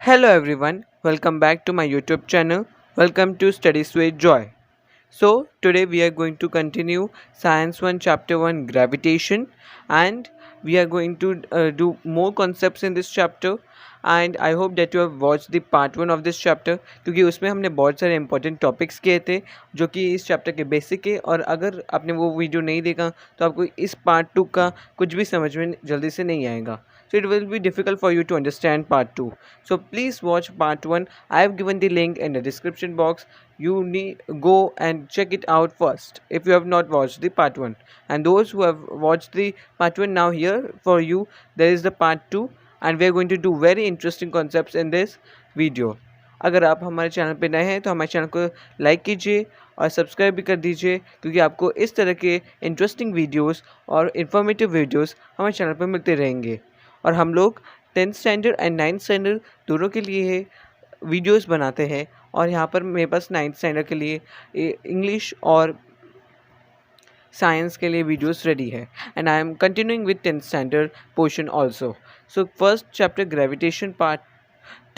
Hello everyone, welcome back to my YouTube channel. Welcome to Studies with Joy. So, today we are going to continue Science 1 Chapter 1 Gravitation, and we are going to do more concepts in this chapter. And I hope that you have watched the part 1 of this chapter, क्योंकि उसमें हमने बहुत सारे important topics किए थे जो कि इस चैप्टर के बेसिक है। और अगर आपने वो वीडियो नहीं देखा तो आपको इस पार्ट 2 का कुछ भी समझ में जल्दी से नहीं आएगा. So it will be difficult for you to understand part 2. So please watch part 1. I have given the link in the description box. You need go and check it out first if you have not watched the part 1. And those who have watched the part 1, now here for you there is the part 2, and we are going to do very interesting concepts in this video. अगर आप हमारे channel पे नए हैं तो हमारे channel को like कीजिए और सब्सक्राइब भी कर दीजिए, क्योंकि आपको इस तरह के इंटरेस्टिंग वीडियोस और इन्फॉर्मेटिव वीडियोस हमारे चैनल पे मिलते रहेंगे. और हम लोग 10th standard and 9th standard दोनों के लिए वीडियोस बनाते हैं. और यहाँ पर मेरे पास 9th स्टैंडर्ड के लिए इंग्लिश और साइंस के लिए वीडियोस रेडी है. And I am continuing with 10th standard portion also. So first chapter gravitation part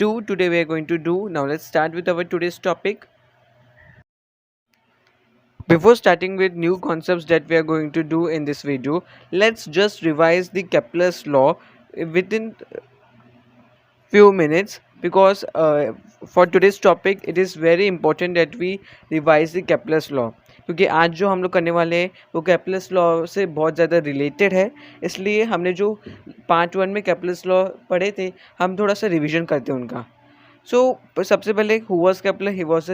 2 today we are going to do. Now let's start with our today's topic. Before starting with new concepts that we are going to do in this video, let's just revise the Kepler's law within few minutes, because for today's topic it is very important that we revise the Kepler's law, क्योंकि आज जो हम लोग करने वाले हैं वो Kepler's law से बहुत ज़्यादा रिलेटेड है. इसलिए हमने जो पार्ट 1 में केपलर्स लॉ पढ़े थे हम थोड़ा सा रिवीजन करते हैं उनका. सो सबसे पहले who was Kepler. He was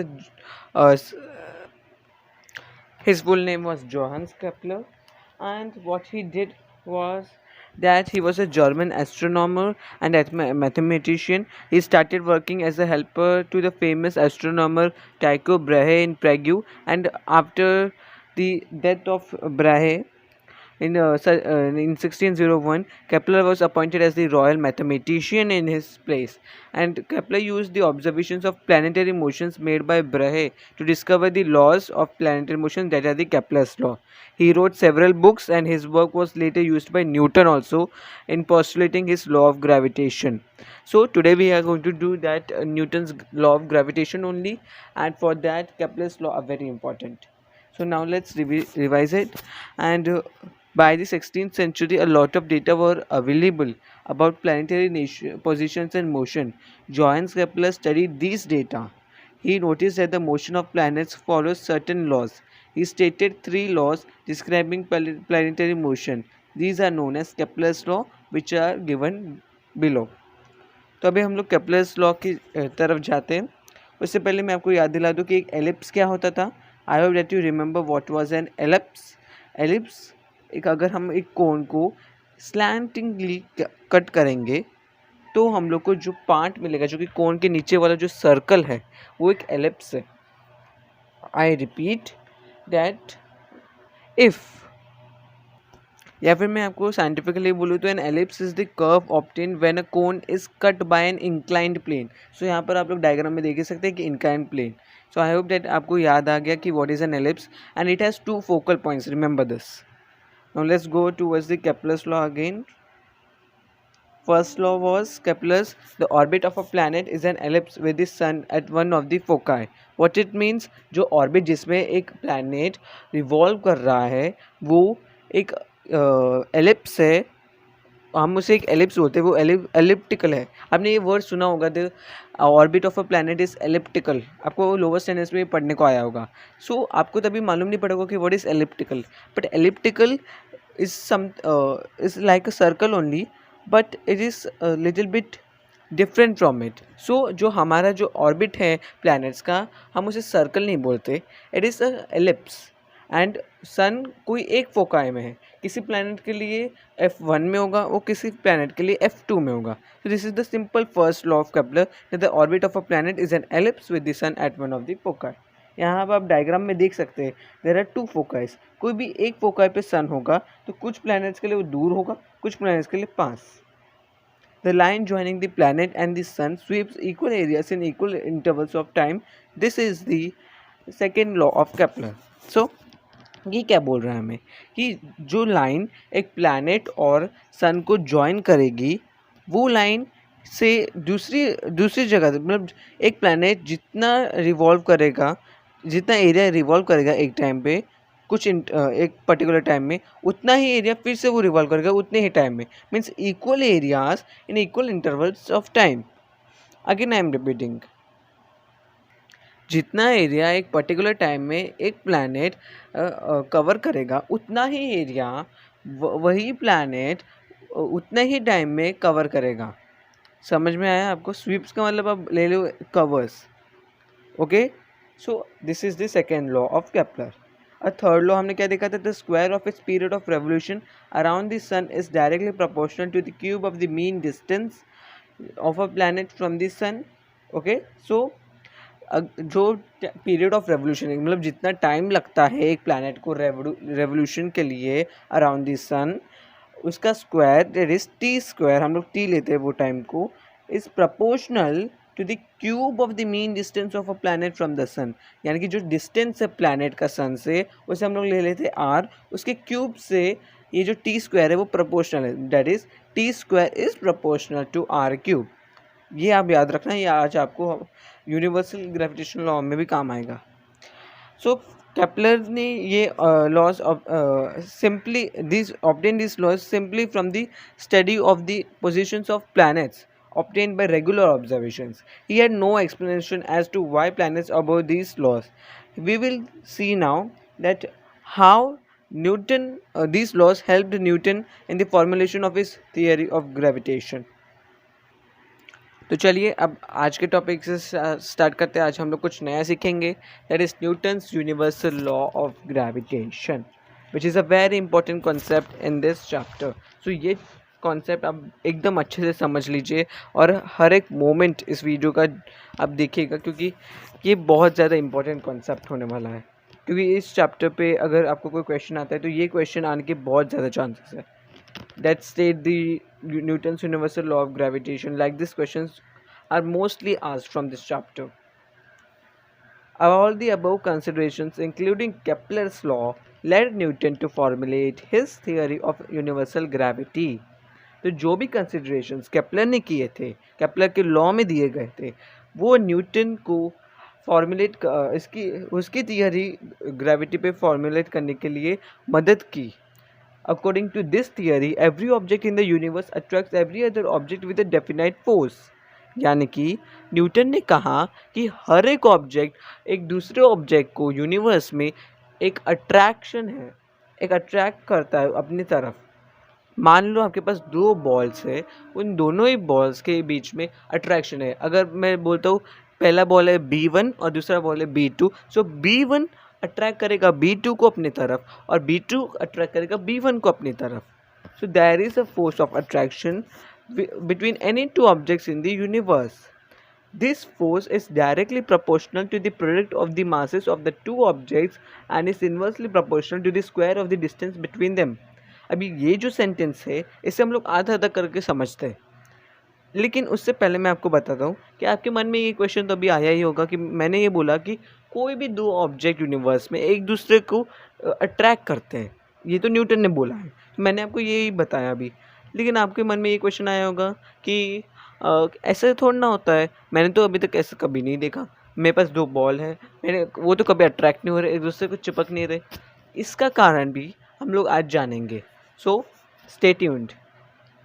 his full name was Johannes Kepler, and what he did was that he was a German astronomer and mathematician. He started working as a helper to the famous astronomer Tycho Brahe in Prague, and after the death of Brahe in 1601, Kepler was appointed as the royal mathematician in his place, and Kepler used the observations of planetary motions made by Brahe to discover the laws of planetary motion, that are the Kepler's law. He wrote several books, and his work was later used by Newton also in postulating his law of gravitation. So today we are going to do that Newton's law of gravitation only, and for that Kepler's law are very important. So now let's revise it. And by the 16th century, a lot of data were available about planetary positions and motion. Johannes Kepler studied these data. He noticed that the motion of planets follows certain laws. He stated 3 laws describing planetary motion. These are known as Kepler's law, which are given below. तो अभी हम लोग Kepler's law की तरफ जाते हैं. उससे पहले मैं आपको याद दिला दूं कि एक एलिप्स क्या होता था. आई hope that you remember what was an ellipse. Ellipse एक, अगर हम एक कोन को स्लैंटिंगली कट करेंगे तो हम लोग को जो पार्ट मिलेगा, जो कि कोन के नीचे वाला जो सर्कल है, वो एक एलिप्स है. आई रिपीट दैट इफ, या फिर मैं आपको साइंटिफिकली बोलूँ तो an ellipse is the curve obtain when a cone is cut by an inclined plane. So यहाँ पर आप लोग डायग्राम में देख सकते हैं कि inclined plane. So I hope that आपको याद आ गया कि what is an ellipse, and it has 2 focal points. Remember this. Now let's go towards the Kepler's law again. First law was Kepler's: the orbit of a planet is an ellipse with the sun at one of the foci. What it means, जो orbit जिसमें एक planet revolve कर रहा है वो एक ellipse है. हम उसे एक एलिप्स बोलते हैं. वो एलिप्टिकल है. आपने ये वर्ड सुना होगा, the orbit of a planet is elliptical. आपको लोअर स्टैंडर्ड्स में पढ़ने को आया होगा. सो आपको तभी मालूम नहीं पड़ेगा कि what is elliptical. But elliptical is like a circle only, but it is a little bit different from it. So जो हमारा जो ऑर्बिट है प्लैनेट्स का, हम उसे सर्कल नहीं बोलते. It is a ellipse. And sun कोई एक फोकाई में है. किसी प्लैनेट के लिए F1 में होगा, वो किसी प्लैनेट के लिए F2 में होगा. So this is the simple first law of Kepler, that the orbit of a planet is an ellipse with the sun at one of the foci. यहाँ पर आप डायग्राम में देख सकते हैं देयर आर 2 फोकाइस. कोई भी एक फोकाई पे सन होगा तो कुछ प्लैनेट्स के लिए वो दूर होगा, कुछ प्लैनेट्स के लिए पास. The line joining the planet and the sun sweeps equal areas in equal intervals of time. This is the second law of Kepler. So ये क्या बोल रहा है हमें कि जो लाइन एक प्लैनेट और सन को जॉइन करेगी वो लाइन से दूसरी दूसरी जगह, मतलब एक प्लैनेट जितना रिवॉल्व करेगा, जितना एरिया रिवॉल्व करेगा एक टाइम पे, एक पर्टिकुलर टाइम में, उतना ही एरिया फिर से वो रिवॉल्व करेगा उतने ही टाइम में, means equal areas in equal intervals of time. Again I am repeating, जितना एरिया एक पर्टिकुलर टाइम में एक प्लैनेट कवर करेगा, उतना ही एरिया वही प्लैनेट उतने ही टाइम में कवर करेगा। समझ में आया आपको? स्वीप्स का मतलब अब ले लो covers. Okay, so this is the second law of Kepler. और थर्ड लॉ हमने क्या देखा था? The square of its period of revolution around the sun is directly proportional to the cube of the mean distance of a planet from the sun. Okay, so जो period of revolution है, मतलब जितना time लगता है एक planet को revolution के लिए अराउंड द सन, उसका square, that is T square, हम लोग टी लेते हैं वो टाइम को, is proportional to the cube of the mean distance of a planet from the sun. यानी कि जो डिस्टेंस है प्लैनेट का सन से, उसे हम लोग ले लेते हैं आर, उसके क्यूब से ये जो टी स्क्वायर है वो प्रपोर्शनल है, that is T square is proportional to R cube. ये आप याद रखना, ये आज आपको यूनिवर्सल ग्रेविटेशन लॉ में भी काम आएगा। सो केपलर ने ये laws simply this obtain this laws simply from the study of the positions of planets obtained by regular observations. He had no explanation as to why planets obey these laws. We will see now that how Newton these laws helped Newton in the formulation of his theory of gravitation. तो चलिए अब आज के topic से start करते हैं। आज हम लोग कुछ नया सीखेंगे, that is Newton's universal law of gravitation, which is a very important concept in this chapter. So ये कॉन्सेप्ट आप एकदम अच्छे से समझ लीजिए और हर एक मोमेंट इस वीडियो का आप देखिएगा, क्योंकि ये बहुत ज़्यादा इंपॉर्टेंट कॉन्सेप्ट होने वाला है। क्योंकि इस चैप्टर पे अगर आपको कोई क्वेश्चन आता है तो ये क्वेश्चन आने के बहुत ज़्यादा चांसेस है that state the Newton's universal law of gravitation. Like these questions are mostly asked from this chapter. All the above considerations, including Kepler's law, led Newton to formulate his theory of universal gravity. तो जो भी considerations Kepler ने किए थे, Kepler के law में दिए गए थे, वो न्यूटन को फॉर्मुलेट उसकी थियरी ग्रेविटी पे फॉर्मुलेट करने के लिए मदद की। According to this theory, every object in the universe attracts every other object with a definite force. यानी कि न्यूटन ने कहा कि हर एक ऑब्जेक्ट एक दूसरे ऑब्जेक्ट को यूनिवर्स में एक अट्रैक्शन है, एक अट्रैक्ट करता है अपनी तरफ। मान लो आपके पास दो बॉल्स है, उन दोनों ही बॉल्स के बीच में अट्रैक्शन है। अगर मैं बोलता हूँ पहला बॉल है B1 और दूसरा बॉल है B2, सो B1 अट्रैक्ट करेगा B2 को अपनी तरफ और B2 अट्रैक्ट करेगा B1 को अपनी तरफ। So there is a force of attraction between any two objects in the universe. This force is directly proportional to the product of the masses of the two objects and is inversely proportional to the square of the distance between them. अभी ये जो sentence है इसे हम लोग आधा आधा करके समझते हैं, लेकिन उससे पहले मैं आपको बताता हूँ कि आपके मन में ये क्वेश्चन तो अभी आया ही होगा कि मैंने ये बोला कि कोई भी दो ऑब्जेक्ट यूनिवर्स में एक दूसरे को अट्रैक्ट करते हैं, ये तो न्यूटन ने बोला है, तो मैंने आपको यही बताया अभी। लेकिन आपके मन में ये क्वेश्चन आया होगा कि ऐसे थोड़ा ना होता है, मैंने तो अभी तक ऐसे कभी नहीं देखा, मेरे पास दो बॉल है, वो तो कभी अट्रैक्ट नहीं हो रहे, एक दूसरे को चिपक नहीं रहे। इसका कारण भी हम लोग आज जानेंगे, सो स्टे ट्यून्ड।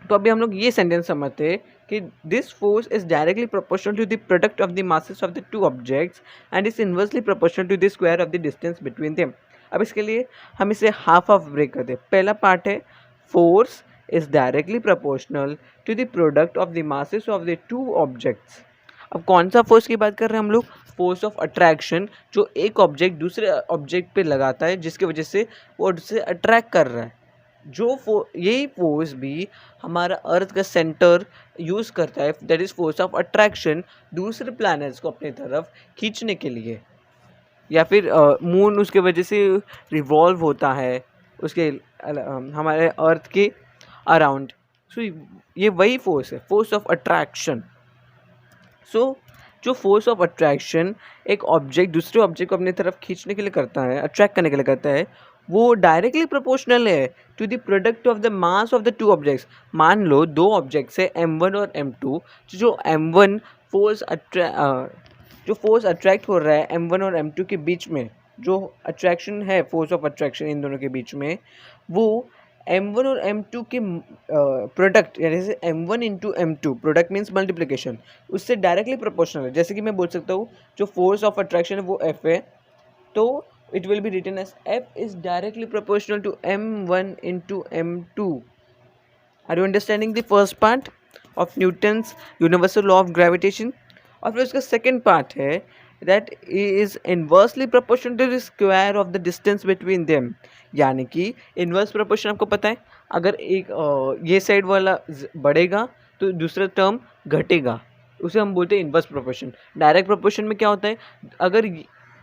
तो अभी हम लोग ये सेंटेंस समझते हैं कि this force is directly proportional to the product of the masses of the two objects and is inversely proportional to the square of the distance between them. अब इसके लिए हम इसे हाफ ऑफ ब्रेक करते हैं। पहला पार्ट है force is directly proportional to the product of the masses of the two objects. अब कौन सा फोर्स की बात कर रहे हैं हम लोग? फोर्स ऑफ अट्रैक्शन, जो एक ऑब्जेक्ट दूसरे ऑब्जेक्ट पे लगाता है जिसकी वजह से वो उससे अट्रैक्ट कर रहा है। यही फोर्स भी हमारा अर्थ का सेंटर यूज़ करता है, that is force of attraction, दूसरे प्लैनेट्स को अपनी तरफ खींचने के लिए, या फिर मून उसके वजह से रिवॉल्व होता है उसके हमारे अर्थ के अराउंड। सो ये वही फोर्स है, फोर्स ऑफ अट्रैक्शन। सो जो फोर्स ऑफ अट्रैक्शन एक ऑब्जेक्ट दूसरे ऑब्जेक्ट को अपनी तरफ खींचने के लिए करता है, अट्रैक्ट करने के लिए करता है, वो डायरेक्टली प्रोपोर्शनल है to the product of the mass of the two objects. मान लो दो ऑब्जेक्ट्स है M1 और M2, जो M1 फोर्स जो फोर्स अट्रैक्ट हो रहा है M1 और M2 के बीच में, जो अट्रैक्शन है, फोर्स ऑफ अट्रैक्शन इन दोनों के बीच में, वो M1 और M2 के प्रोडक्ट, यानी से M1 into M2, product means multiplication, उससे डायरेक्टली प्रोपोर्शनल है। जैसे कि मैं बोल सकता हूँ जो फोर्स ऑफ अट्रैक्शन है वो F है, तो it will be written as F is directly proportional to M1 into M2. Are you understanding the first part of Newton's universal law of gravitation? और फिर उसका सेकेंड पार्ट है that is inversely proportional to the square of the distance between them. यानी कि inverse proportion आपको पता है, अगर एक ये साइड वाला बढ़ेगा तो दूसरा टर्म घटेगा, उसे हम बोलते हैं इन्वर्स प्रोपोर्शन। डायरेक्ट प्रोपोर्शन में क्या होता है, अगर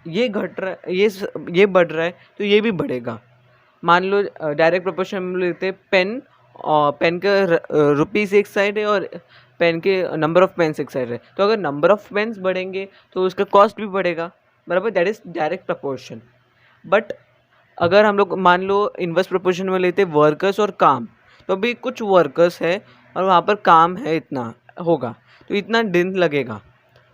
ये घट रहा है, ये बढ़ रहा है तो ये भी बढ़ेगा। मान लो डायरेक्ट प्रोपोर्शन हम लेते हैं पेन, और पेन का रुपीज़ एक साइड है और पेन के नंबर ऑफ पेन्स एक साइड है, तो अगर नंबर ऑफ पेन्स बढ़ेंगे तो उसका कॉस्ट भी बढ़ेगा, बराबर, that is direct proportion. But अगर हम लोग मान लो इन्वर्स प्रोपोर्शन में लेते हैं वर्कर्स और काम, तो अभी कुछ वर्कर्स है और वहाँ पर काम है इतना होगा, तो इतना दिन लगेगा,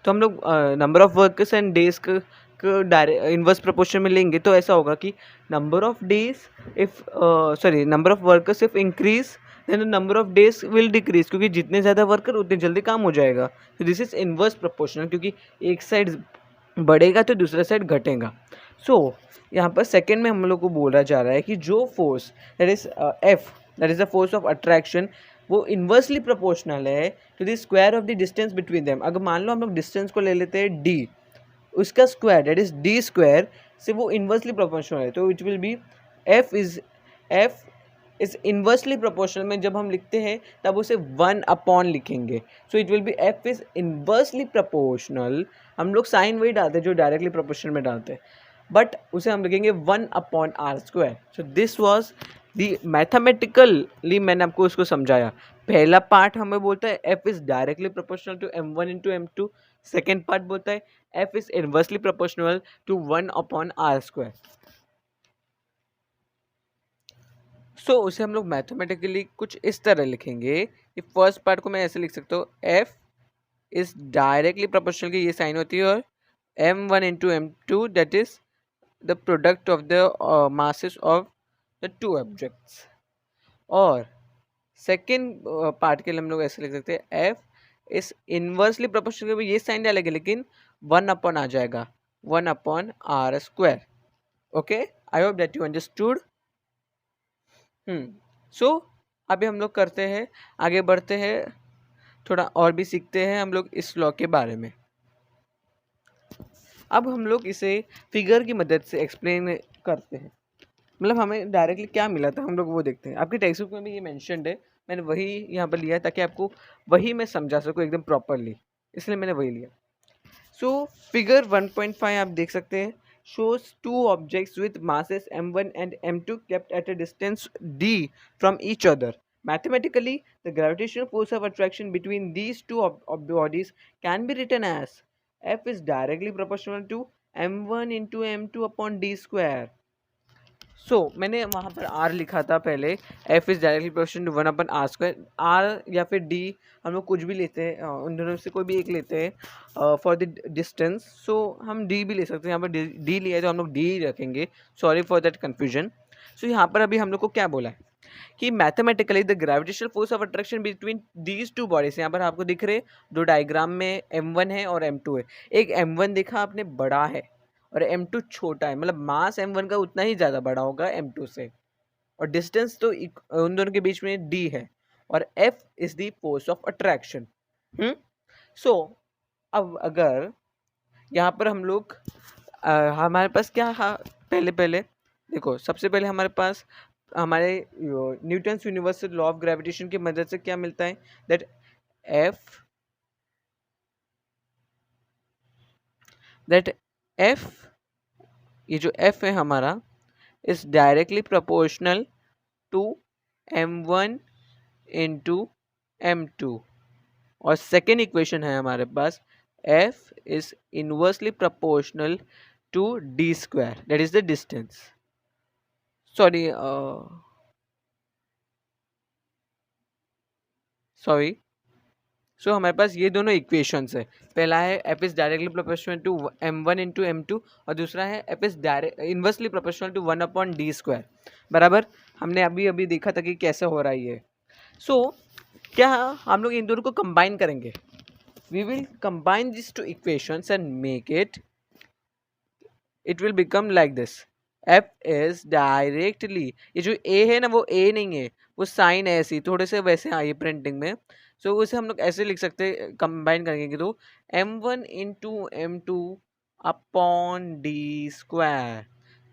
तो हम लोग number of workers and days का डायरेक्ट इन्वर्स प्रोपोर्शन में लेंगे, तो ऐसा होगा कि number of days if number of workers if increase then the number of days will decrease, क्योंकि जितने ज़्यादा वर्कर उतने जल्दी काम हो जाएगा। तो दिस इज इन्वर्स प्रोपोर्शनल, क्योंकि एक साइड बढ़ेगा तो दूसरा साइड घटेगा। सो यहाँ पर सेकेंड में हम लोग को बोला जा रहा है कि जो force that is F, that is the force of attraction, वो इन्वर्सली प्रोपोर्शनल है to the square of the distance between them. अगर मान लो हम लोग डिस्टेंस को ले लेते हैं D, उसका square that is D square से वो इन्वर्सली प्रोपोर्शनल है, तो it will be F is inversely proportional में जब हम लिखते हैं तब उसे 1 लिखेंगे। सो it will be F is inversely proportional, हम लोग साइन वही डालते हैं जो डायरेक्टली प्रोपोर्शनल में डालते हैं, बट उसे हम लिखेंगे 1/r²। So this was the mathematically, मैंने आपको उसको समझाया। पहला पार्ट हमें बोलता है F is directly proportional to M1 into M2, second part बोलता है F is inversely proportional to 1/r²। So उसे हम लोग मैथमेटिकली कुछ इस तरह लिखेंगे कि फर्स्ट पार्ट को मैं ऐसे लिख सकता हूँ, F इज डायरेक्टली प्रोपोर्शनल की ये साइन होती है, और M1 into M2 that is the product of the masses of the two objects. और सेकेंड पार्ट के लिए हम लोग ऐसे लिख सकते हैं, F इज इन्वर्सली प्रोपोर्शनल, ये साइन डालेंगे लेकिन 1 आ जाएगा, 1/r²। Okay, I hope that you understood. So अभी हम लोग करते हैं, आगे बढ़ते हैं, थोड़ा और भी सीखते हैं हम लोग इस लॉ के बारे में। अब हम लोग इसे फिगर की मदद से एक्सप्लेन करते हैं, मतलब हमें डायरेक्टली क्या मिला था हम लोग वो देखते हैं। आपके टेक्स्ट बुक में भी ये मेंशन्ड है, मैंने वही यहाँ पर लिया है ताकि आपको वही मैं समझा सकूँ एकदम प्रॉपरली, इसलिए मैंने वही लिया। सो फिगर 1.5 आप देख सकते हैं, shows two objects with masses m1 and m2 kept at a distance d from each other. Mathematically, the gravitational force of attraction between these two bodies can be written as F is directly proportional to m1 into m2 upon d square. मैंने वहाँ पर R लिखा था पहले, F is directly proportional to 1/r²। R या फिर D, हम लोग कुछ भी लेते हैं, उन दोनों से कोई भी एक लेते हैं फॉर द डिस्टेंस। सो हम D भी ले सकते हैं, यहाँ पर D लिया है तो हम लोग D रखेंगे, सॉरी फॉर दैट कन्फ्यूजन। सो यहाँ पर अभी हम लोग को क्या बोला है कि mathematically the gravitational force of attraction between these two bodies, यहाँ पर आपको दिख रहे दो डायग्राम में M1 है और M2 है। एक M1 देखा आपने बड़ा है और M2 छोटा है, मतलब मास M1 का उतना ही ज़्यादा बड़ा होगा M2 से, और डिस्टेंस तो उन दोनों के बीच में D है, और F is the force of attraction. So अब अगर यहाँ पर हम लोग हमारे पास क्या पहले देखो, सबसे पहले हमारे पास हमारे Newton's universal law of gravitation की मदद से क्या मिलता है, दैट F, ये जो F है हमारा, is directly proportional to M1 into M2। और सेकेंड इक्वेशन है हमारे पास, F is inversely proportional to D square, that is the distance. Sorry sorry so हमारे पास ये दोनों इक्वेशंस है। पहला है F is directly proportional to m1 into m2 और दूसरा है F is direct inversely proportional to 1/d²। बराबर, हमने अभी अभी देखा था कि कैसे हो रहा है ये। सो क्या हम लोग इन दोनों को कंबाइन करेंगे? We will combine this two equations and make it will become like this. F is directly, ये जो ए है ना वो ए नहीं है, वो साइन है ऐसी थोड़े से वैसे आई प्रिंटिंग में। सो उसे हम लोग ऐसे लिख सकते हैं कंबाइन करेंगे तो m1 into m2 upon d²।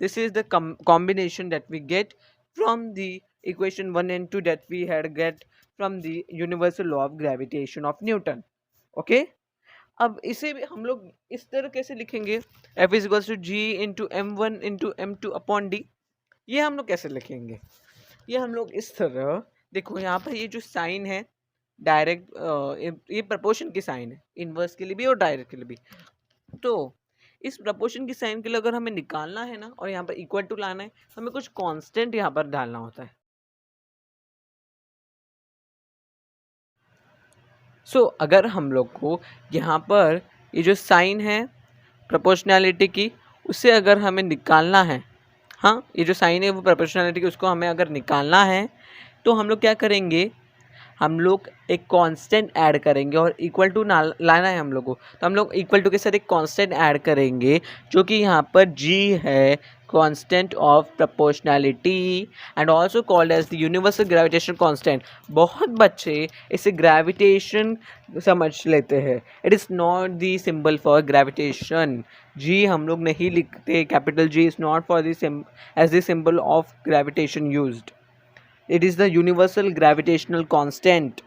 This is the combination that we get from the equation 1 and 2 that we had get from the universal law of gravitation of Newton. Okay, अब इसे भी हम लोग इस तरह कैसे लिखेंगे? F is equals to G into m1 into m2 upon D. ये हम लोग कैसे लिखेंगे? ये हम लोग इस तरह, देखो यहाँ पर ये जो साइन है डायरेक्ट, ये प्रपोर्शन की साइन है, इनवर्स के लिए भी और डायरेक्ट के लिए भी। तो इस प्रपोर्शन की साइन के लिए अगर हमें निकालना है ना और यहाँ पर इक्वल टू लाना है, हमें कुछ कांस्टेंट यहाँ पर डालना होता है। सो अगर हम लोग को यहाँ पर ये जो साइन है प्रोपोर्शनैलिटी की, उससे अगर हमें निकालना है, हाँ ये जो साइन है वो प्रोपोर्शनैलिटी की, उसको हमें अगर निकालना है तो हम लोग क्या करेंगे? हम लोग एक कांस्टेंट ऐड करेंगे और इक्वल टू लाना है हम लोग को, तो हम लोग इक्वल टू के साथ एक कांस्टेंट ऐड करेंगे जो कि यहाँ पर g है, constant of proportionality and also called as the universal gravitation constant. बहुत बच्चे इसे ग्रेविटेशन समझ लेते हैं, it is not the symbol for gravitation. g हम लोग नहीं लिखते, capital G is not for the as the symbol of gravitation used, it is the universal gravitational constant.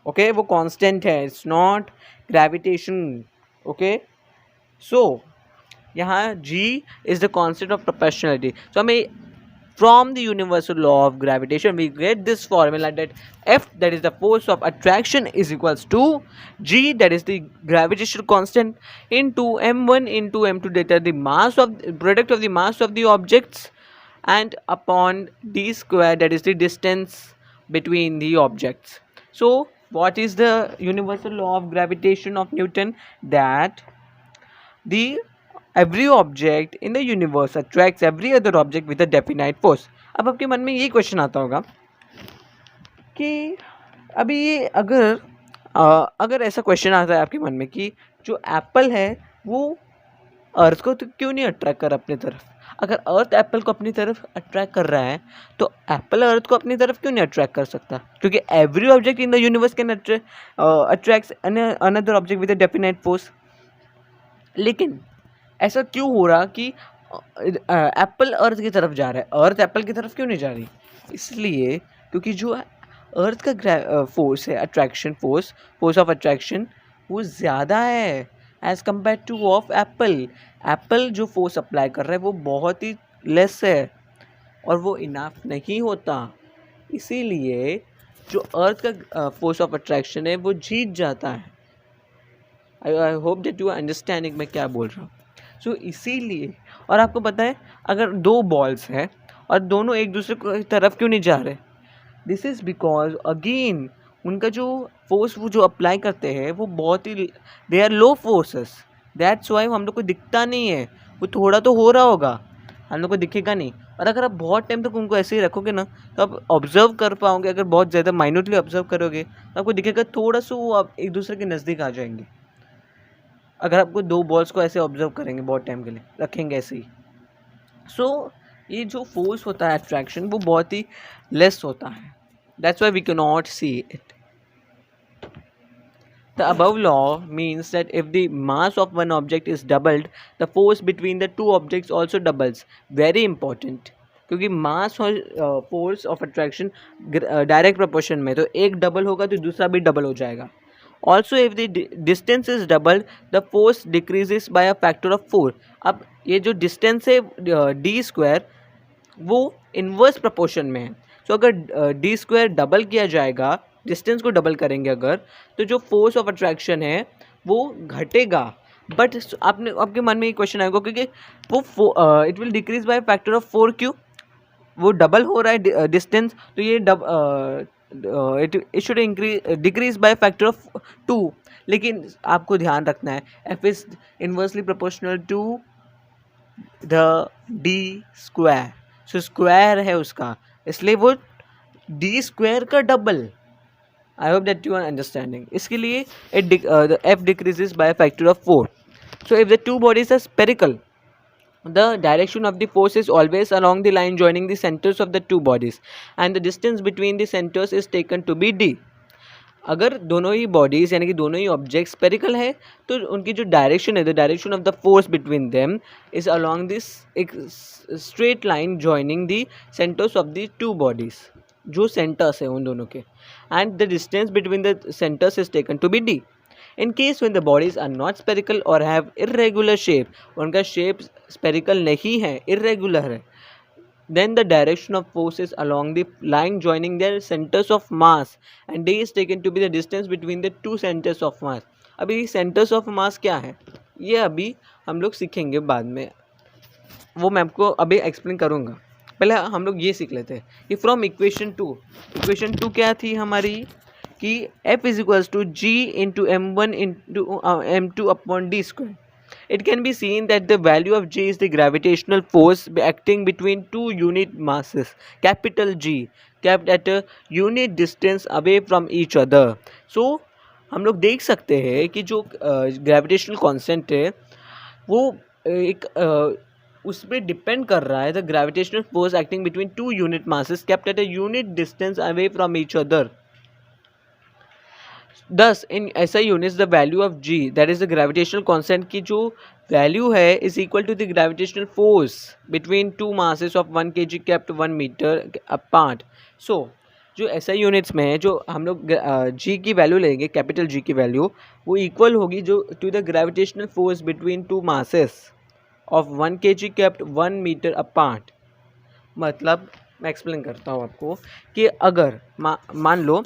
Okay, वो constant है, it's not gravitation. Okay, so यहाँ g is the constant of proportionality. So हमें from the universal law of gravitation we get this formula that F, that is the force of attraction, is equals to g, that is the gravitational constant, into m1 into m2, that are the mass of product of the mass of the objects, and upon d², that is the distance between the objects. So what is the universal law of gravitation of Newton? That the every object in the universe attracts every other object with a definite force. अब आपके मन में ये question आता होगा कि अभी ये अगर ऐसा क्वेश्चन आता है आपके मन में कि जो एप्पल है वो अर्थ को तो क्यों नहीं अट्रैक्ट कर अपनी तरफ? अगर अर्थ एप्पल को अपनी तरफ अट्रैक्ट कर रहा है तो एप्पल अर्थ को अपनी तरफ क्यों नहीं अट्रैक्ट कर सकता? क्योंकि every object in the universe can attract another object with a definite force. लेकिन ऐसा क्यों हो रहा कि एप्पल अर्थ की तरफ जा रहा है, अर्थ एप्पल की तरफ क्यों नहीं जा रही? इसलिए क्योंकि जो अर्थ का फोर्स है, attraction force, force of attraction, वो ज़्यादा है as compare to of apple. Apple जो फोर्स अप्लाई कर रहा है वो बहुत ही लेस है और वो इनफ नहीं होता, इसीलिए जो अर्थ का फोर्स ऑफ अट्रैक्शन है वो जीत जाता है। I hope that you are understanding मैं क्या बोल रहा हूँ। सो इसीलिए, और आपको पता है अगर दो बॉल्स हैं और दोनों एक दूसरे की तरफ क्यों नहीं जा रहे? दिस इज़ बिकॉज अगेन उनका जो फोर्स वो जो अप्लाई करते हैं वो बहुत ही, they are low forces, that's why हम लोग को दिखता नहीं है। वो थोड़ा तो हो रहा होगा, हम लोग को दिखेगा नहीं। और अगर आप बहुत टाइम तक उनको ऐसे ही रखोगे ना तो आप ऑब्जर्व कर पाओगे, अगर बहुत ज़्यादा माइन्यूटली ऑब्जर्व करोगे तो आपको दिखेगा थोड़ा सा वो आप एक दूसरे के नज़दीक आ जाएंगे। अगर आपको दो बॉल्स को ऐसे ऑब्जर्व करेंगे बहुत टाइम के लिए रखेंगे ऐसे ही, सो ये जो फोर्स होता है अट्रैक्शन वो बहुत ही लेस होता है, that's why we can not see it. The above law means that if the mass of one object is doubled, the force between the two objects also doubles. Very important, क्योंकि मास और force of attraction direct proportion में, तो एक double होगा तो दूसरा भी double हो जाएगा। Also if the distance is doubled the force decreases by a factor of 4। अब ये जो डिस्टेंस है d² वो इन्वर्स प्रोपोर्शन में है। सो अगर d² डबल किया जाएगा, डिस्टेंस को डबल करेंगे अगर, तो जो फोर्स ऑफ अट्रैक्शन है वो घटेगा। बट आपके मन में ये क्वेश्चन आएगा क्योंकि वो it will decrease by factor of 4 क्यों? वो डबल हो रहा है डिस्टेंस, तो ये it should increase decrease by factor of 2। लेकिन आपको ध्यान रखना है F is inversely proportional to the D square, so square है उसका, इसलिए वो डी स्क्वायर का double. I hope that you are understanding. इसके लिए the f decreases by a factor of 4. So if the two bodies are spherical, the direction of the force is always along the line joining the centers of the two bodies, and the distance between the centers is taken to be d. अगर दोनों ही bodies यानी कि दोनों ही object spherical है तो उनकी जो direction है, the direction of the force between them is along this एक straight line joining the centres of the two bodies, जो सेंटर्स है उन दोनों के, and the distance between the centres is taken to be D. In case when the bodies are not spherical और have irregular shape, उनका shape spherical नहीं है, irregular है, then the direction of force is along the line joining their centers of mass, and d is taken to be the distance between the two centers of mass. अभी centers of mass क्या है ये अभी हम लोग सीखेंगे बाद में, वो मैं आपको अभी एक्सप्लेन करूँगा। पहले हम लोग ये सीख लेते हैं कि फ्रॉम इक्वेशन टू क्या थी हमारी कि F is equals to G into m1 into m2 upon D square. It can be seen that the value of G is the gravitational force acting between two unit masses, capital G, kept at a unit distance away from each other. So हम लोग देख सकते हैं कि जो gravitational constant है वो एक उस पर डिपेंड कर रहा है, the gravitational force acting between two unit masses kept at a unit distance away from each other. Thus in SI units the value of G, that is the gravitational constant की जो value है is equal to the gravitational force between two masses of 1 kg kept 1 meter apart. So जो SI units में है, जो हम लोग G की वैल्यू लेंगे, कैपिटल G की वैल्यू, वो इक्वल होगी जो to the gravitational force between two masses of 1 kg kept 1 meter apart. मतलब मैं एक्सप्लेन करता हूँ आपको कि अगर मान लो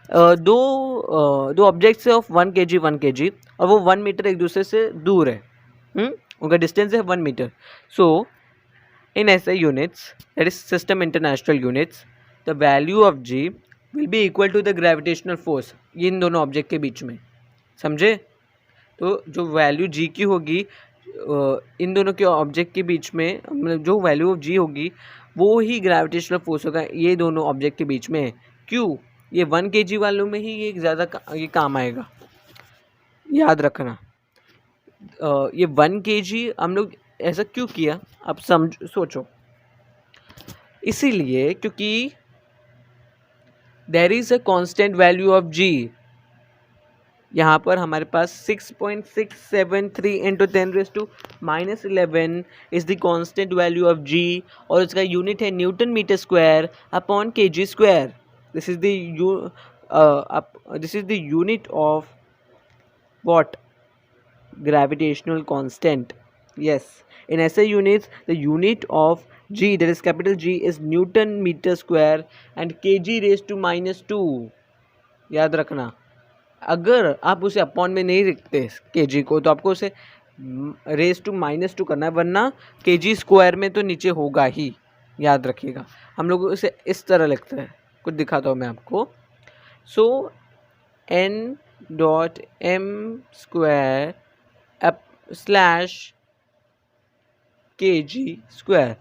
दो ऑब्जेक्ट्स है ऑफ 1 kg और वो 1 मीटर एक दूसरे से दूर है, उनका डिस्टेंस है 1 metre. So in SI units, that is system international units, the value of G will be equal to the gravitational force in दोनों ऑब्जेक्ट के बीच में, समझे? तो जो वैल्यू G की होगी इन दोनों के ऑब्जेक्ट के बीच में, मतलब जो वैल्यू ऑफ G होगी वो ही ग्रेविटेशनल फोर्स होगा ये दोनों ऑब्जेक्ट के बीच में. क्यों? ये 1 kg वालों में ही ये ज़्यादा ये काम आएगा, याद रखना. ये 1 kg हम लोग ऐसा क्यों किया आप सोचो. इसीलिए क्योंकि there is a constant value of G. यहाँ पर हमारे पास 6.673 into 10⁻⁻11 is the constant value of G, और इसका यूनिट है newton metre square upon kg square. This is the unit of what? Gravitational constant. Yes, in SI units the unit of G, that is capital G, is Newton meter square and kg raised to -2. याद रखना, अगर आप उसे upon में नहीं लिखते kg को तो आपको उसे रेज टू -2 करना है, वरना kg स्क्वायर में तो नीचे होगा ही, याद रखिएगा. हम लोग उसे इस तरह लिखते हैं, कुछ दिखाता हूँ मैं आपको. सो n dot m square /kg square.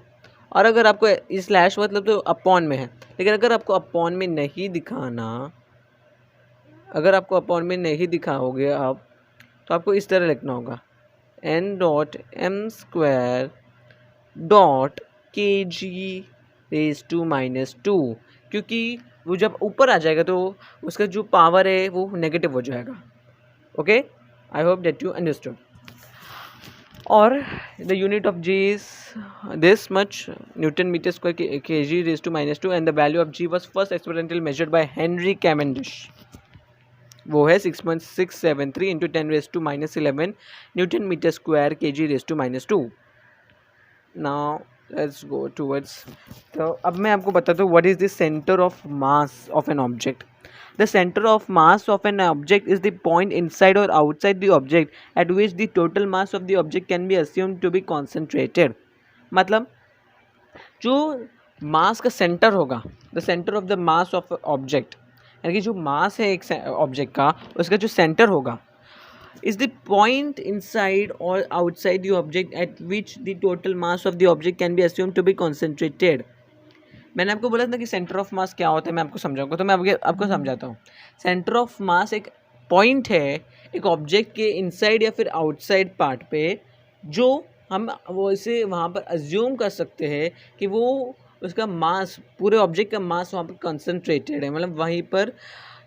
और अगर आपको इस स्लैश मतलब तो अपॉन में है, लेकिन अगर आपको अपॉन में नहीं दिखाना, अगर आपको अपॉन में नहीं दिखाओगे आप, तो आपको इस तरह लिखना होगा n dot m square dot kg raise to -2, क्योंकि वो जब ऊपर आ जाएगा तो उसका जो पावर है वो नेगेटिव हो जाएगा. Okay, I hope that you understood. और the unit of G is this much, newton metre square kg raise to -2, and the value of G was first experimental measured by Henry Cavendish. वो है 6.673 into 10⁻⁻11 newton metre square kg raise to -2. Now let's go towards. तो अब मैं आपको बताता हूँ what is the center of mass of an object. The center of mass of an object is the point inside or outside the object at which the total mass of the object can be assumed to be concentrated. मतलब जो मास का centre होगा, the centre of the mass of object, यानी कि जो मास है एक object का, उसका जो सेंटर होगा, is the point inside or outside the object at which the total mass of the object can be assumed to be concentrated. मैंने आपको बोला था कि सेंटर ऑफ मास क्या होता है, मैं आपको समझाऊंगा, तो मैं आपको समझाता हूँ। सेंटर ऑफ मास एक पॉइंट है एक ऑब्जेक्ट के इनसाइड या फिर आउटसाइड पार्ट पे, जो हम वो इसे वहाँ पर अज्यूम कर सकते हैं कि वो उसका मास, पूरे ऑब्जेक्ट का मास वहाँ पर कंसनट्रेटेड है, मतलब वहीं पर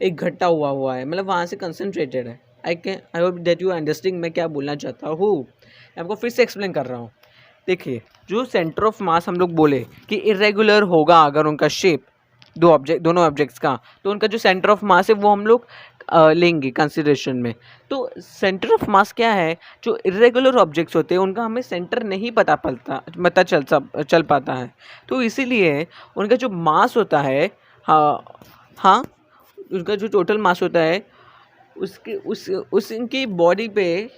एक घटा हुआ है, मतलब वहाँ से कंसनट्रेटेड है। I hope that you understand मैं क्या बोलना चाहता हूँ। मैं आपको फिर से एक्सप्लेन कर रहा हूँ। देखिए, जो सेंटर ऑफ मास हम लोग बोले कि इरेगुलर होगा अगर उनका शेप दोनों ऑब्जेक्ट्स का, तो उनका जो सेंटर ऑफ मास है वो हम लोग लेंगे कंसिडरेशन में। तो सेंटर ऑफ मास क्या है, जो इरेगुलर ऑब्जेक्ट्स होते हैं उनका हमें सेंटर नहीं पता चल पाता है, तो इसीलिए उनका जो मास होता है, हाँ हाँ, उनका जो टोटल मास होता है उसके उस इनकी बॉडी पे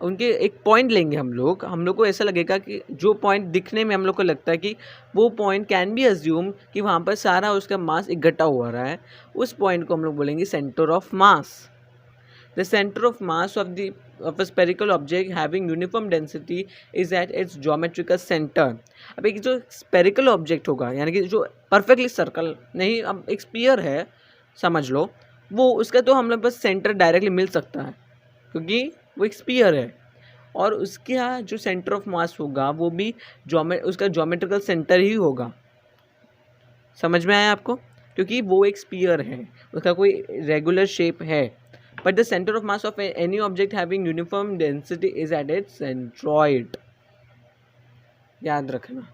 उनके एक पॉइंट लेंगे हम लोग को ऐसा लगेगा कि जो पॉइंट दिखने में हम लोग को लगता है कि वो पॉइंट कैन बी अज्यूम कि वहाँ पर सारा उसका मास इकट्ठा हुआ रहा है, उस पॉइंट को हम लोग बोलेंगे centre of mass. The centre of mass of a spherical object having uniform density is at its geometrical centre. अब एक जो स्पेरिकल ऑब्जेक्ट होगा, यानी कि जो परफेक्टली सर्कल नहीं, अब एक स्पीयर है समझ लो, वो उसका तो हम लोग बस सेंटर डायरेक्टली मिल सकता है क्योंकि वो एक स्पीयर है, और उसके यहाँ जो सेंटर ऑफ मास होगा वो भी उसका ज्योमेट्रिकल सेंटर ही होगा। समझ में आया आपको, क्योंकि वो एक स्पीयर है, उसका कोई रेगुलर शेप है, but the centre of mass of any object having uniform density is at its centroid, याद रखना।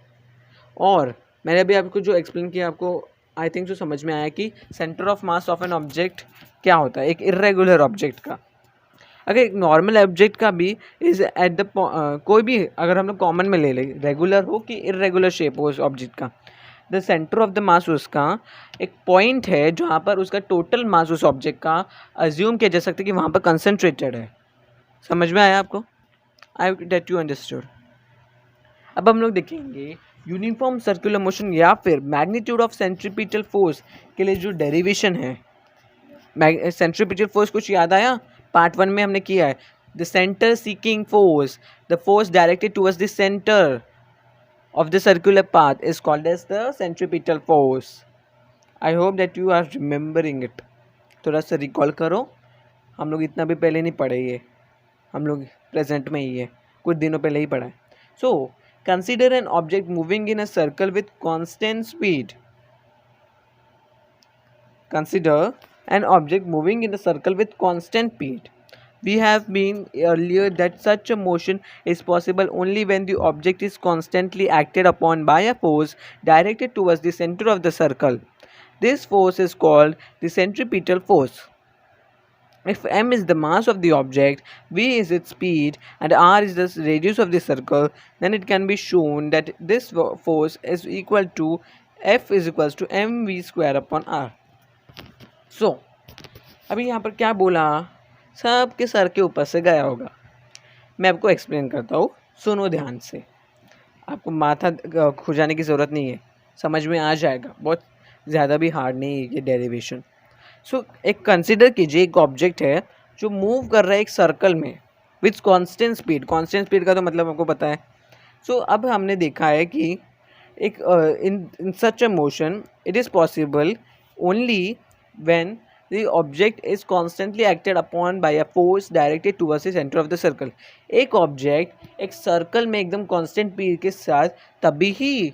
और मैंने अभी आपको जो एक्सप्लेन किया, आपको आई थिंक जो समझ में आया कि centre of mass of an object क्या होता है, एक इरेगुलर ऑब्जेक्ट का। अगर एक नॉर्मल ऑब्जेक्ट का भी इज एट द कोई भी अगर हम लोग कॉमन में ले लें, रेगुलर हो कि इरेगुलर शेप हो उस ऑब्जेक्ट का, द सेंटर ऑफ द मास उसका एक पॉइंट है जहाँ पर उसका टोटल मास उस ऑब्जेक्ट का अज्यूम किया जा सकता है कि वहाँ पर कंसनट्रेटेड है। समझ में आया आपको? आई डेट यू अंडरस्टूड। अब हम लोग देखेंगे यूनिफॉर्म सर्कुलर मोशन या फिर मैग्नीट्यूड ऑफ सेंट्रीपिटल फोर्स के लिए जो डेरिवेशन है। सेंट्रीपिटल फोर्स कुछ याद आया? पार्ट 1 में हमने किया है, the centre seeking force, the force directed towards the centre of the circular path is called as the centripetal force. I hope that you are remembering it. थोड़ा सा रिकॉल करो, हम लोग इतना भी पहले नहीं पढ़े, ये हम लोग प्रेजेंट में ही है, कुछ दिनों पहले ही पढ़ा है। So consider an object moving in a circle with constant speed. Consider an object moving in a circle with constant speed. We have been earlier that such a motion is possible only when the object is constantly acted upon by a force directed towards the center of the circle. This force is called the centripetal force. If m is the mass of the object, v is its speed, and r is the radius of the circle, then it can be shown that this force is equal to F is equals to mv square upon r. So, अभी यहाँ पर क्या बोला, सबके sir के ऊपर से गया होगा। मैं आपको एक्सप्लेन करता हूँ, सुनो ध्यान से, आपको माथा खुजाने की ज़रूरत नहीं है, समझ में आ जाएगा, बहुत ज़्यादा भी हार्ड नहीं है ये डेरिवेशन। सो एक कंसिडर कीजिए, एक ऑब्जेक्ट है जो मूव कर रहा है एक सर्कल में with constant speed. Constant speed का तो मतलब आपको पता है। सो अब हमने देखा है कि एक in such a motion it is possible only when the object is constantly acted upon by a force directed towards the center of the circle. एक ऑब्जेक्ट एक सर्कल में एकदम कांस्टेंट स्पीड के साथ तभी ही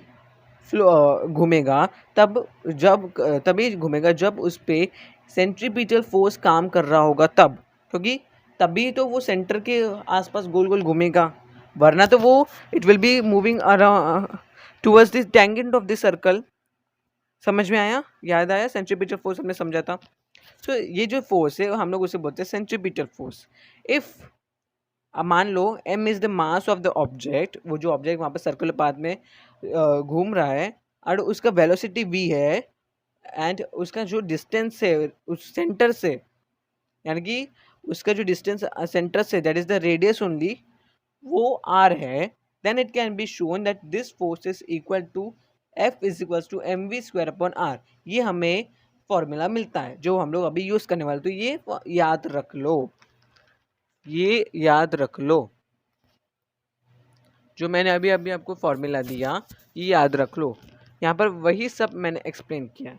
घूमेगा तभी घूमेगा जब उस पर सेंट्रीपिटल फोर्स काम कर रहा होगा, तब, क्योंकि तभी तो वो सेंटर के आसपास गोल गोल घूमेगा, वरना तो वो it will be moving around towards the tangent of the circle. समझ में आया? याद आया? सेंट्रीपिटल फोर्स हमने समझा था। तो ये जो फोर्स है हम लोग उसे बोलते हैं सेंट्रीपिटल फोर्स। इफ मान लो m is the mass of the object, वो जो ऑब्जेक्ट वहाँ पर सर्कुलर पाथ में घूम रहा है और उसका वेलोसिटी v है, एंड उसका जो डिस्टेंस है उस सेंटर से, यानी कि उसका जो डिस्टेंस सेंटर से that is the radius only, वो r है, then it can be shown that this force is equal to F is equals to M V square upon are. ये हमें फॉर्मूला मिलता है जो हम लोग अभी यूज करने वाले, तो ये याद रख लो, ये याद रख लो, जो मैंने अभी अभी आपको फॉर्मूला दिया ये याद रख लो, यहाँ पर वही सब मैंने एक्सप्लेन किया।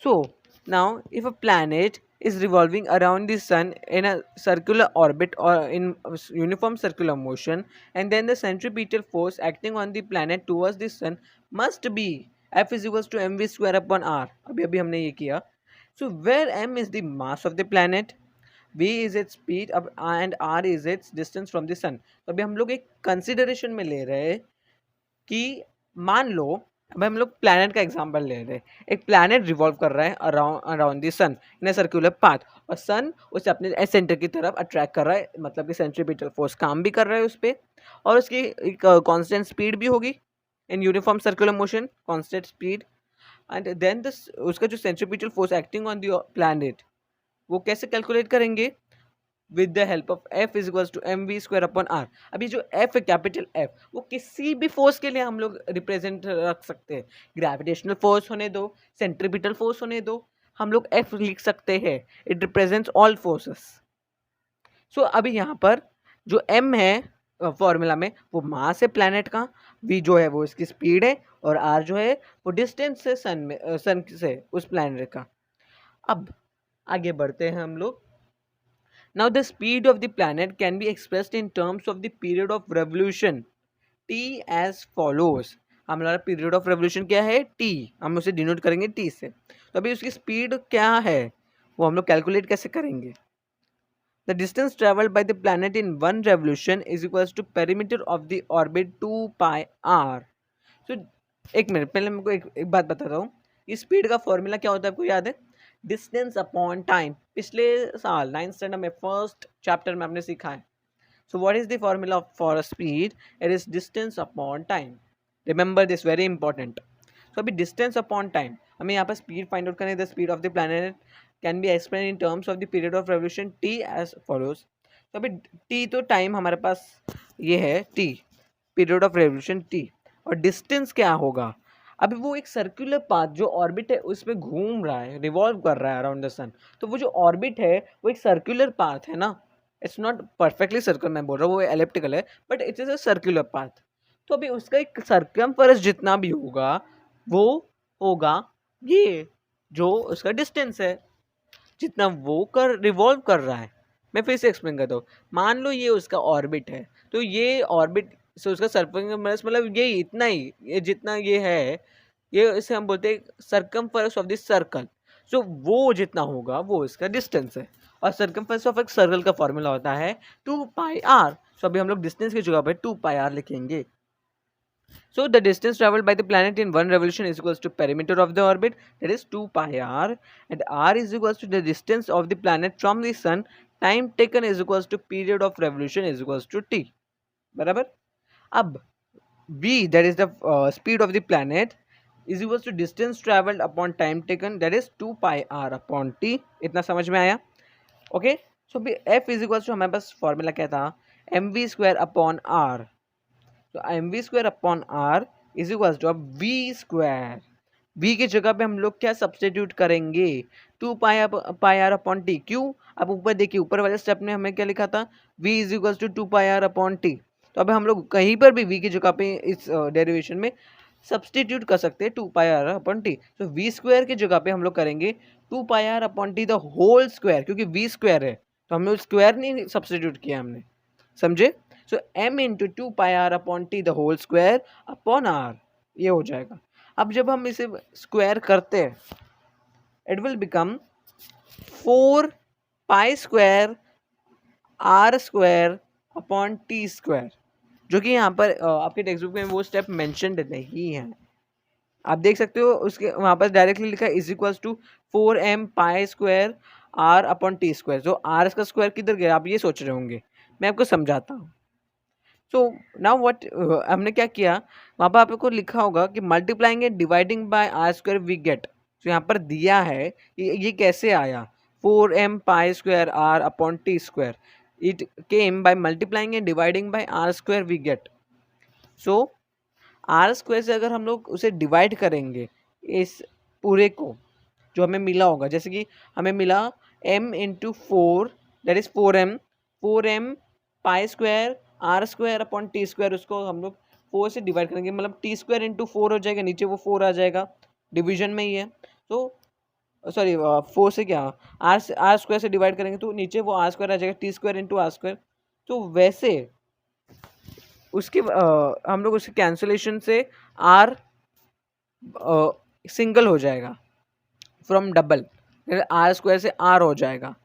So now if a planet is revolving around the sun in a circular orbit or in uniform circular motion, and then the centripetal force acting on the planet towards the sun must be F is equals to mv square upon r। अभी अभी हमने ये किया। So where m is the mass of the planet, v is its speed and r is its distance from the sun। तो अभी हम लोग एक कंसिडरेशन में ले रहे हैं कि मान लो, अब हम लोग प्लैनेट का एग्जांपल ले रहे हैं, एक प्लैनेट रिवॉल्व कर रहा है around the sun in a circular path, और सन उसे अपने सेंटर की तरफ अट्रैक्ट कर रहा है, मतलब कि सेंट्रीपिटल फोर्स काम भी कर रहा है उस पर, और उसकी एक कांस्टेंट स्पीड भी होगी in uniform circular motion, constant speed. And then this उसका जो centripetal force acting on the planet, वो कैसे कैलकुलेट करेंगे, with the help of F is equals to M V square upon R. अभी जो F है, कैपिटल F, वो किसी भी फोर्स के लिए हम लोग रिप्रेजेंट रख सकते हैं, ग्रेविटेशनल फोर्स होने दो, सेंट्रीपिटल फोर्स होने दो, हम लोग F लिख सकते हैं, इट रिप्रेजेंट्स ऑल फोर्सेस। सो अभी यहाँ पर जो M है फॉर्मूला में, वो मास है प्लैनेट का, V जो है वो इसकी स्पीड है, और R जो है वो डिस्टेंस है सन से उस प्लैनेट का। अब आगे बढ़ते हैं हम लोग। Now the speed of the planet can be expressed in terms of the period of revolution t as follows। हमारा पीरियड ऑफ रेवोल्यूशन क्या है, t, हम उसे डिनोट करेंगे t से। तो अभी उसकी स्पीड क्या है वो हम लोग कैलकुलेट कैसे करेंगे। The distance traveled by the planet in one revolution is equals to perimeter of the orbit 2 pi r। So एक मिनट पहले मैं एक बात बताता हूँ, इस स्पीड का फॉर्मूला क्या होता है आपको याद है, डिस्टेंस अपॉन टाइम। पिछले साल 9th स्टैंडर्ड में फर्स्ट चैप्टर में हमने सीखा है। So what is the formula for speed, it is distance upon time. Remember this, very important. So अभी डिस्टेंस अपॉन टाइम, हमें यहाँ पर स्पीड फाइंड आउट करनी है। The speed of the planet can be explain in terms of the period of revolution T as follows. तो अभी T तो time हमारे पास ये है, T period of revolution T, और डिस्टेंस क्या होगा, अभी वो एक सर्कुलर पाथ जो ऑर्बिट है उसमें घूम रहा है, रिवॉल्व कर रहा है अराउंड द सन, तो वो जो ऑर्बिट है वो एक सर्कुलर पाथ है ना, इट्स नॉट परफेक्टली सर्कुलर, मैं बोल रहा हूँ वो एलिप्टिकल है, but it is a circular path. तो अभी उसका एक सर्कमफेरेंस जितना भी होगा वो होगा ये जो उसका डिस्टेंस है, जितना वो कर रिवॉल्व कर रहा है। मैं फिर से एक्सप्लेन करता हूँ, मान लो ये उसका ऑर्बिट है, तो ये ऑर्बिट से उसका सर्कमफेरेंस मतलब ये इतना ही, ये जितना ये है, ये इसे हम बोलते हैं सर्कमफेरेंस ऑफ दिस सर्कल। सो वो जितना होगा वो इसका डिस्टेंस है, और सर्कमफेरेंस ऑफ एक सर्कल का फॉर्मूला होता है 2 पाई आर। सो अभी हम लोग डिस्टेंस की जगह पे 2 पाई आर लिखेंगे। So the distance traveled by the planet in one revolution is equals to perimeter of the orbit, that is 2 pi r, and r is equals to the distance of the planet from the sun, time taken is equals to period of revolution is equals to t, बराबर। अब v, that is the speed of the planet, is equals to distance traveled upon time taken, that is 2 pi r upon t। इतना समझ में आया, okay. So f is equals to हमारे पास formula क्या था, mv square upon r। तो M V square upon R is equal to अब V square, V की जगह पे हम लोग क्या सब्सटीट्यूट करेंगे, 2 पाई आर अपॉन टी। क्यों, अब ऊपर देखिए, ऊपर वाले स्टेप में हमें क्या लिखा था, v is equal to 2 pi are upon T. तो अब हम लोग कहीं पर भी v की जगह पे इस डेरिवेशन में सब्सटीट्यूट कर सकते हैं 2 पाई आर अपॉन टी। तो वी स्क्वायर की जगह पे हम लोग करेंगे 2 pi are upon T the whole square, क्योंकि वी स्क्वायर है तो हमने स्क्वायर नहीं सब्सटीट्यूट किया हमने, समझे। So m into 2 pi are upon T the whole square upon are, ये हो जाएगा। अब जब हम इसे स्क्वायर करते हैं, it will become 4 pi square R square upon T square, जो कि यहाँ पर आपके टेक्स्ट बुक में वो स्टेप मेंशन्ड नहीं है, आप देख सकते हो। उसके वहाँ पर डायरेक्टली लिखा है is equals to 4m pi square R upon T square. जो आर का स्क्वायर किधर गया आप ये सोच रहे होंगे, मैं आपको समझाता हूँ। सो नाउ व्हाट हमने क्या किया, वहाँ पर आपको लिखा होगा कि multiplying and dividing by are square we get. तो यहाँ पर दिया है ये कैसे आया, 4m pi square R upon T square, it came by multiplying and dividing by are square we get. So R square से अगर हम लोग उसे डिवाइड करेंगे इस पूरे को, जो हमें मिला होगा, जैसे कि हमें मिला m into four, that is 4m, 4m pi square R square upon T square, उसको हम लोग 4 से डिवाइड करेंगे, मतलब टी स्क्वायर इंटू 4 हो जाएगा, नीचे वो 4 आ जाएगा, डिवीजन में ही है। तो सॉरी 4 से क्या, आर स्क्वायर से डिवाइड करेंगे तो नीचे वो आर स्क्वायर आ जाएगा, T square into R square. तो वैसे उसके हम लोग उसके कैंसलेशन से आर सिंगल हो जाएगा फ्रॉम डबल, आर स्क्वायर से आर हो जाएगा।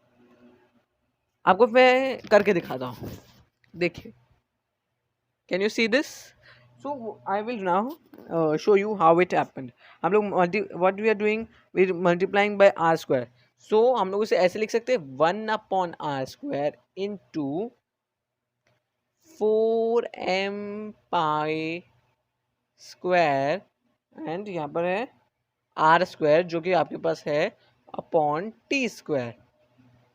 आपको मैं करके दिखाता हूँ, देखिए, can you see this? So I will now show you how it happened. हम लोग what we are doing, we multiplying by are square. So हम लोग इसे ऐसे लिख सकते हैं, 1/r² into 4m pi square, and यहाँ पर है आर स्क्वायर जो कि आपके पास है अपॉन टी स्क्वायर।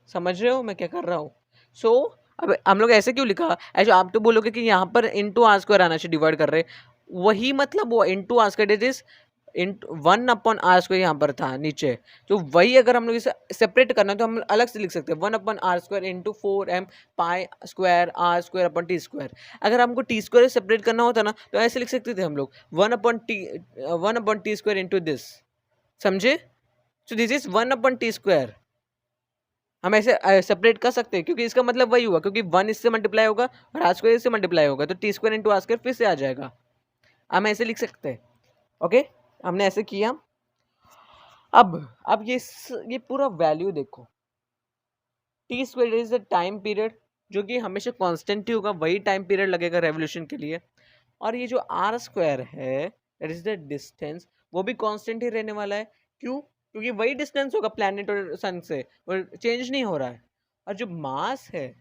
समझ रहे हो मैं क्या कर रहा हूँ? सो अब हम लोग ऐसे क्यों लिखा, ऐसे आप तो बोलोगे कि यहाँ पर इंटू आर स्क्वायर आना चाहिए, डिवाइड कर रहे, वही मतलब वो into R square, it is into 1/r² यहाँ पर था नीचे, तो वही अगर हम लोग इसे सेपरेट करना है तो हम अलग से लिख सकते हैं, 1/r² into 4m pi square R square upon T square. अगर हमको टी स्क्वायर सेपरेट करना होता ना तो ऐसे लिख सकते थे हम लोग, 1/t² इंटू दिस, समझे? सो दिस इज 1/t²। हम ऐसे सेपरेट कर सकते हैं क्योंकि इसका मतलब वही हुआ, क्योंकि 1 इससे मल्टीप्लाई होगा और आर स्क्वायर इससे मल्टीप्लाई होगा, तो T square into R square फिर से आ जाएगा। हम ऐसे लिख सकते हैं, ओके, हमने ऐसे किया। अब ये पूरा वैल्यू देखो, T square is the time period जो कि हमेशा कांस्टेंट ही होगा, वही टाइम पीरियड लगेगा रेवोल्यूशन के लिए, और ये जो आर स्क्वायर है दैट इज द डिस्टेंस, वो भी कांस्टेंट ही रहने वाला है। क्यों? क्योंकि वही डिस्टेंस होगा प्लैनेट और सन से, वो चेंज नहीं हो रहा है। और जो मास है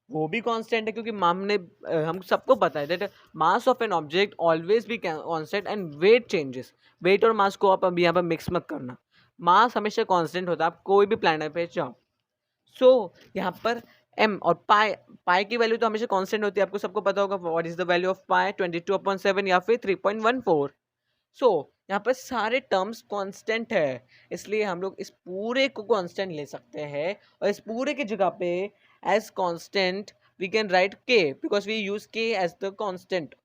वो भी कांस्टेंट है, क्योंकि हम सबको पता है that mass of an object always be constant and weight changes. Weight और मास को आप अभी यहाँ पर मिक्स मत करना, मास हमेशा कांस्टेंट होता है, आप कोई भी प्लैनेट पे जाओ। सो यहाँ पर m और पाई, पाई की वैल्यू तो हमेशा कांस्टेंट होती है, आपको सबको पता होगा what is the value of pi, 22/7 या फिर 3.14। सो यहाँ पर सारे टर्म्स कांस्टेंट है, इसलिए हम लोग इस पूरे को कांस्टेंट ले सकते हैं, और इस पूरे की जगह पे as constant we can write k, because we use k as the constant.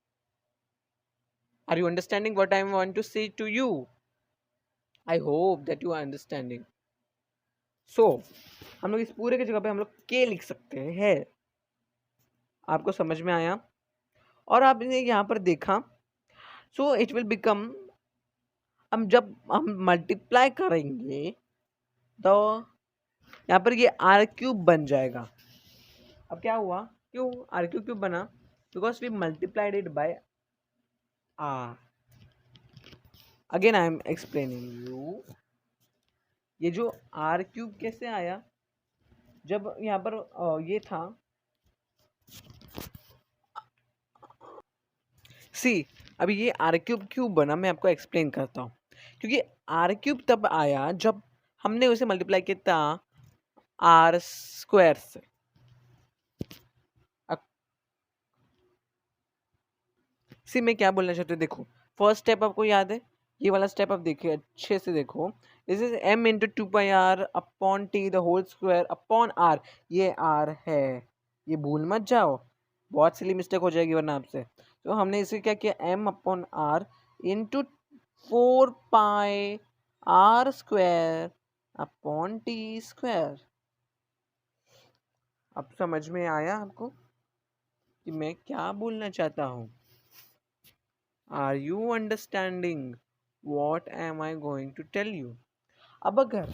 Are you understanding what I want to say to you? I hope that you are understanding. So हम लोग इस पूरे की जगह पे हम लोग k लिख सकते हैं। आपको समझ में आया? और आपने यहाँ पर देखा, सो इट विल बिकम, हम जब हम मल्टीप्लाई करेंगे तो यहाँ पर ये r³ बन जाएगा। अब क्या हुआ, क्यों r³ बना? Because we multiplied it by r। Again I am explaining you, ये जो r³ कैसे आया, जब यहाँ पर ये था, सी, अभी ये r³ क्यों बना मैं आपको एक्सप्लेन करता हूँ। क्योंकि r³ तब आया जब हमने उसे मल्टीप्लाई किया था आर स्क्वायर से। सी मैं क्या बोलना चाहती हूँ, देखो, फर्स्ट स्टेप आपको याद है, ये वाला स्टेप आप देखिए अच्छे से, देखो, this is m into 2πr upon T the whole square upon r, ये r है, ये भूल मत जाओ, बहुत सिली मिस्टेक हो जाएगी वरना आपसे। तो हमने इसे क्या किया, m upon r into 4πr² upon T square. अब समझ में आया आपको कि मैं क्या बोलना चाहता हूँ? Are you understanding what am I going to tell you? अब अगर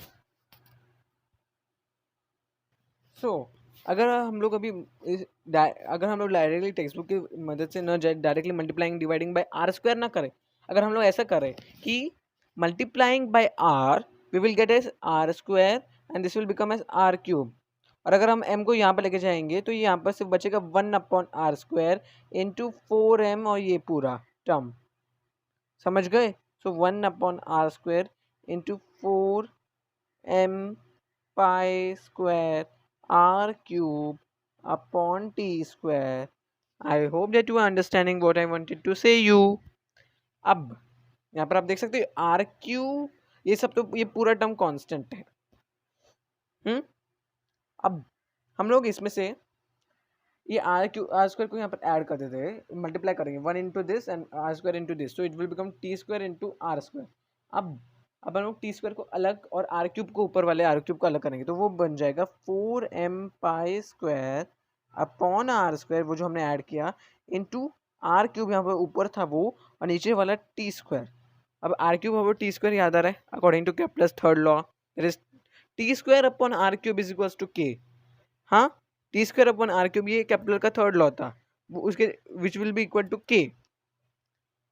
अगर हम लोग अभी अगर हम लोग डायरेक्टली टेक्स्ट बुक की मदद से न directly multiplying dividing by are square ना करें, अगर हम लोग ऐसा करें कि multiplying by R we will get as R square and this will become as r³। और अगर हम m को यहाँ पर लेके जाएंगे तो ये यहाँ पर सिर्फ बचेगा 1/r² इंटू 4m और ये पूरा टर्म, समझ गए? सो 1/r² into 4m pi square r³ upon t square. I hope that you are understanding what I wanted to say you. अब यहाँ पर आप देख सकते हो आर क्यू, ये सब तो ये पूरा टर्म कांस्टेंट है। अब हम लोग इसमें से ये आर स्क्वायर को यहाँ पर ऐड कर देते हैं, मल्टीप्लाई करेंगे 1 into this and R square into this, so it will become T square into R square. अब हम लोग टी स्क्वायर को अलग और आर क्यूब को ऊपर वाले आर क्यूब को अलग करेंगे, तो वो बन जाएगा 4m pi square upon R square, वो जो हमने ऐड किया, इंटू आर क्यूब यहाँ पर ऊपर था वो, और नीचे वाला टी स्क्वायर। अब आर क्यूब और टी स्क्वायर याद आ रहा है according to Kepler's third law, that is T square upon r cube is equals to K. हाँ, T square upon r cube ये केप्लर का थर्ड लॉ था, वो उसके which will be equal to K.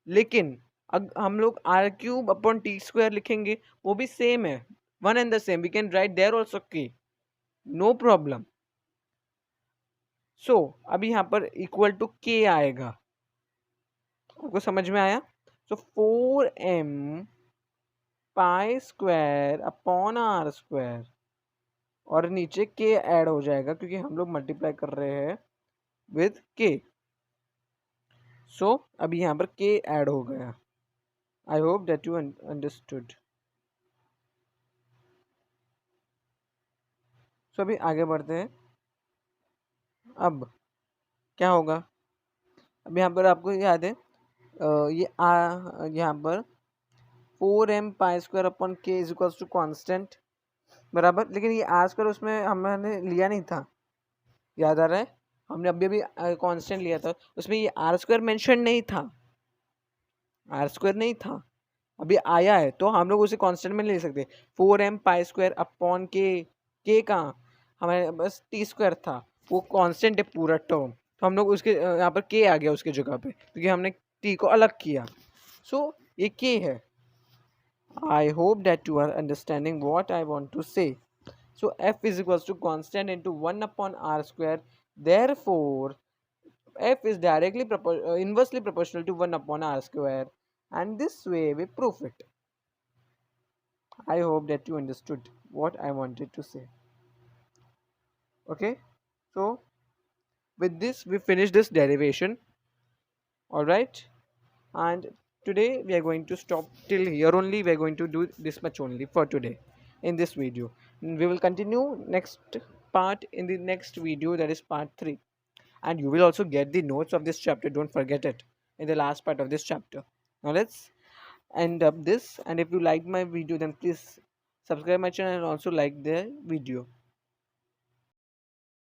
लेकिन अब हम लोग r cube upon T square लिखेंगे, वो भी सेम है, one and the same, we can write there also के, नो प्रॉब्लम। सो अभी यहाँ पर इक्वल टू के आएगा, आपको समझ में आया? So 4m pi square upon R square, और नीचे के ऐड हो जाएगा क्योंकि हम लोग मल्टीप्लाई कर रहे हैं विद के। सो अभी यहाँ पर के ऐड हो गया। I hope that you understood. So अभी आगे बढ़ते हैं। अब क्या होगा, अब यहाँ पर आपको याद है ये यहाँ पर 4m पाई स्क्वायर अपॉन के इज इक्वल्स टू कॉन्स्टेंट, बराबर। लेकिन ये आर स्क्वायर उसमें हमने लिया नहीं था, याद आ रहा है? हमने अभी अभी कांस्टेंट लिया था, उसमें ये आर स्क्वायर मेंशन नहीं था, आर स्क्वायर नहीं था, अभी आया है तो हम लोग उसे कांस्टेंट में ले सकते। 4m पाई स्क्वायर अपॉन के कहाँ, हमारे बस टी स्क्वायर था, वो कांस्टेंट है पूरा टर्म, तो हम लोग उसके यहाँ पर के आ गया उसके जगह पे क्योंकि हमने टी को अलग किया। सो ये के है। I hope that you are understanding what I want to say. So f is equals to constant into 1 upon r square. Therefore, f is directly inversely proportional to 1 upon r square. And this way we prove it. I hope that you understood what I wanted to say. Okay. So with this we finish this derivation. Alright. And today we are going to stop till here only. We are going to do this much only for today in this video. We will continue next part in the next video, that is part 3, and you will also get the notes of this chapter, don't forget it, in the last part of this chapter. Now let's end up this, and if you like my video then please subscribe my channel and also like the video.